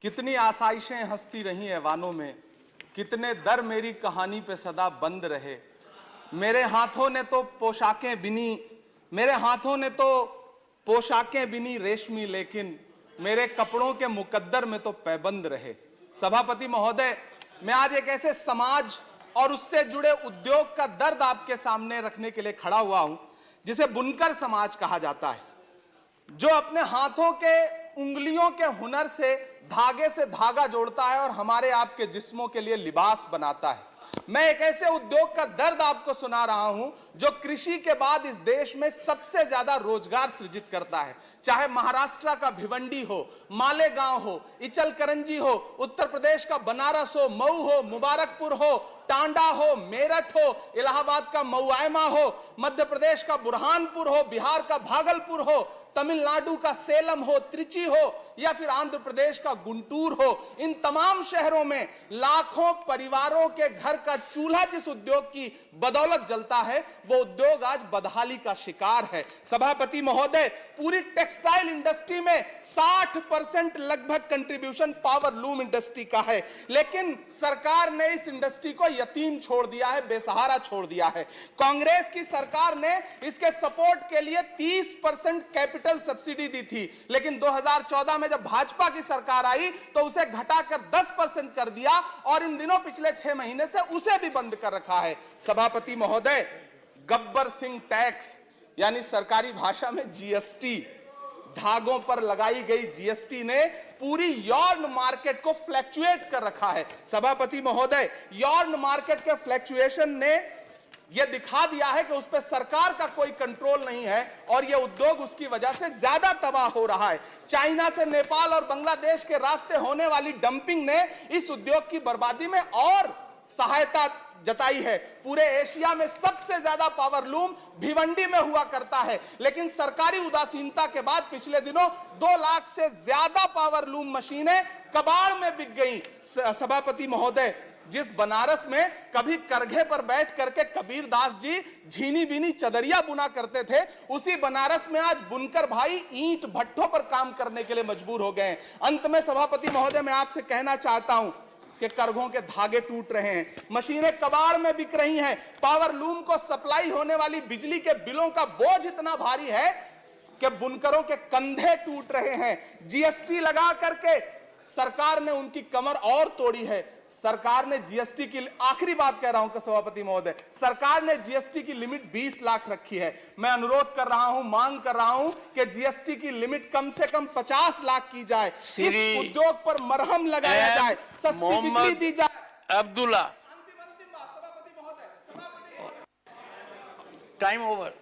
कितनी आसाइशें हंसती रही ऐवानों में, कितने दर मेरी कहानी पे सदा बंद रहे। मेरे हाथों ने तो पोशाकें बिनी, मेरे हाथों ने तो पोशाकें बिनी रेशमी, लेकिन मेरे कपड़ों के मुकद्दर में तो पैबंद रहे। सभापति महोदय, मैं आज एक ऐसे समाज और उससे जुड़े उद्योग का दर्द आपके सामने रखने के लिए खड़ा हुआ हूं जिसे बुनकर समाज कहा जाता है, जो अपने हाथों के उंगलियों के हुनर से धागा जोड़ता है और हमारे आपके जिस्मों के लिए लिबास बनाता है। मैं एक ऐसे उद्योग का दर्द आपको सुना रहा हूं जो कृषि के बाद इस देश में सबसे ज्यादा रोजगार सृजित करता है। चाहे महाराष्ट्र का भिवंडी हो, मालेगांव हो, इचलकरंजी हो, उत्तर प्रदेश का बनारस हो, मऊ हो, मुबारकपुर हो, टांडा हो, मेरठ हो, इलाहाबाद का मऊआयमा हो, मध्य प्रदेश का बुरहानपुर हो, बिहार का भागलपुर हो, तमिलनाडु का सेलम हो, त्रिची हो, या फिर आंध्र प्रदेश का गुंटूर हो, इन तमाम शहरों में लाखों परिवारों के घर का चूल्हा जिस उद्योग की बदौलत जलता है, वो उद्योग आज बदहाली का शिकार है। सभापति महोदय, पूरी टेक्सटाइल इंडस्ट्री में 60% लगभग कंट्रीब्यूशन पावर लूम इंडस्ट्री का है, लेकिन सरकार ने इस इंडस्ट्री को यतीम छोड़ दिया है, बेसहारा छोड़ दिया है। कांग्रेस की सरकार ने इसके सपोर्ट के लिए 30% कैपिटल सब्सिडी दी थी, लेकिन 2014 में जब भाजपा की सरकार आई तो उसे घटाकर 10% कर दिया और इन दिनों पिछले 6 महीने से उसे भी बंद कर रखा है। सभापति महोदय, गब्बर सिंह टैक्स यानी सरकारी भाषा में जीएसटी, धागों पर लगाई गई जीएसटी ने पूरी यॉर्न मार्केट को फ्लैक्चुएट कर रखा है। सभापति महोदय, यॉर्न मार्केट के फ्लैक्चुएशन ने यह दिखा दिया है कि उस पर सरकार का कोई कंट्रोल नहीं है और यह उद्योग उसकी वजह से ज्यादा तबाह हो रहा है। चाइना से नेपाल और बांग्लादेश के रास्ते होने वाली डंपिंग ने इस उद्योग की बर्बादी में और सहायता जताई है। पूरे एशिया में सबसे ज्यादा पावर लूम भिवंडी में हुआ करता है, लेकिन सरकारी उदासीनता के बाद पिछले दिनों 2 लाख से ज्यादा पावर लूम मशीनें कबाड़ में बिक गई। सभापति महोदय, जिस बनारस में कभी करघे पर बैठ करके कबीर दास जी झीनी बीनी चदरिया बुना करते थे, उसी बनारस में आज बुनकर भाई ईंट भट्ठों पर काम करने के लिए मजबूर हो गए। अंत में सभापति महोदय, मैं आपसे कहना चाहता हूं कि करघों के धागे टूट रहे हैं, मशीनें कबाड़ में बिक रही हैं, पावर लूम को सप्लाई होने वाली बिजली के बिलों का बोझ इतना भारी है कि बुनकरों के कंधे टूट रहे हैं। जीएसटी लगा करके सरकार ने उनकी कमर और तोड़ी है। सरकार ने जीएसटी की, आखिरी बात कह रहा हूं सभापति महोदय, सरकार ने जीएसटी की लिमिट 20 लाख रखी है। मैं अनुरोध कर रहा हूं, मांग कर रहा हूं कि जीएसटी की लिमिट कम से कम 50 लाख की जाए, इस उद्योग पर मरहम लगाया जाए, सस्ती बिजली दी जाए। Abdullah, time over.